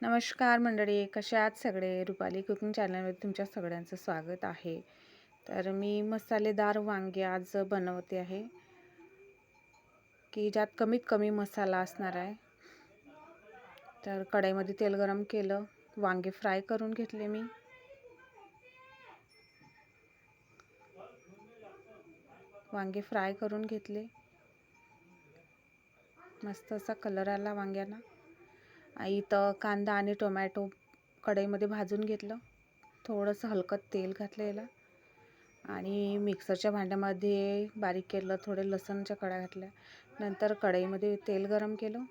नमस्कार मंडळी, कशा आहात सगळे? रुपाली कुकिंग चॅनलमध्ये तुमच्या सगळ्यांचं स्वागत आहे. तर मी मसालेदार वांगे आज बनवते आहे, की ज्यात कमीत कमी मसाला असणार आहे. तर कढईमध्ये तेल गरम केलं, वांगे फ्राय करून घेतले मी. वांगे फ्राय करून घेतले. मस्त असा कलर आला वांग्यांना. इथं कांदा आणि टोमॅटो कढईमध्ये भाजून घेतलं. थोडंसं हलकं तेल घातलं याला आणि मिक्सरच्या भांड्यामध्ये बारीक केलं. थोडे लसणच्या कळ्या घातल्या. नंतर कढईमध्ये तेल गरम केलं.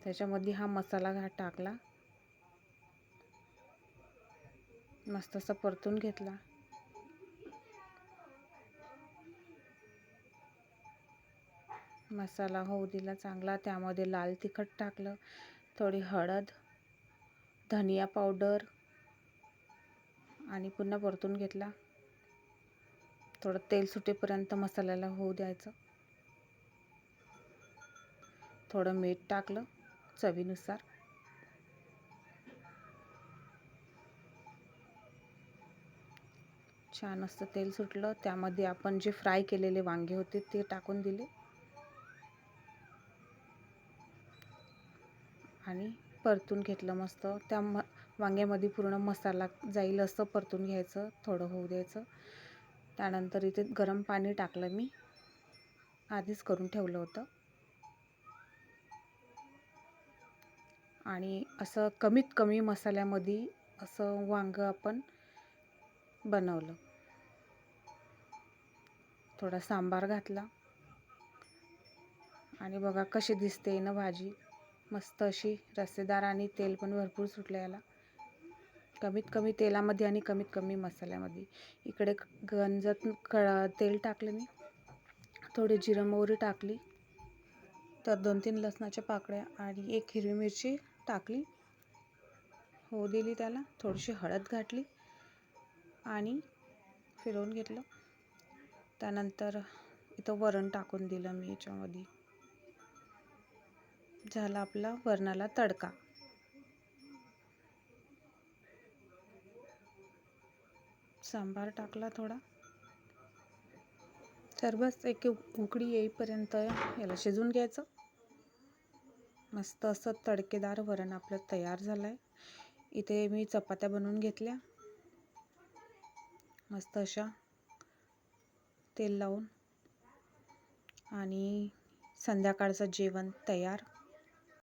त्याच्यामध्ये हा मसाला टाकला. मस्त असं परतून घेतला. मसाला होऊ दिला चांगला. त्यामध्ये लाल तिखट टाकलं, थोडी हळद, धनिया पावडर आणि पुन्हा परतून घेतला. थोडं तेल सुटेपर्यंत मसाल्याला होऊ द्यायचं. थोडं मीठ टाकलं चवीनुसार. छान असं तेल सुटलं. त्यामध्ये आपण जे फ्राय केलेले वांगे होते ते टाकून दिले आणि परतून घेतलं मस्त. त्या वांग्यामध्ये पूर्ण मसाला जाईल असं परतून घ्यायचं, थोडं होऊ द्यायचं. त्यानंतर इथे गरम पाणी टाकलं मी, आधीच करून ठेवलं होतं. आणि असं कमीत कमी मसाल्यामध्ये असं वांगं आपण बनवलं. थोडा सांबार घातला आणि बघा कशी दिसते ना भाजी, मस्त अशी रस्सेदार आणि तेल पण भरपूर सुटलं याला. कमीत कमी तेलामध्ये आणि कमीत कमी मसाल्यामध्ये. इकडे गंजत तेल टाकलं मी. थोडी जिरं मोहरी टाकली. तर 2-3 लसणाच्या पाकळ्या आणि 1 हिरवी मिरची टाकली. होऊ दिली त्याला. थोडीशी हळद घातली आणि फिरवून घेतलं. त्यानंतर इथं वरण टाकून दिलं मी याच्यामध्ये. झाला आपला वरणाला तडका. सांबार टाकला थोडा. तर बस एक उकळी येईपर्यंत याला शिजवून घ्यायचं. मस्त असं तडकेदार वरण आपलं तयार झालं आहे. इथे मी चपात्या बनवून घेतल्या मस्त अशा तेल लावून. आणि संध्याकाळचं जेवण तयार.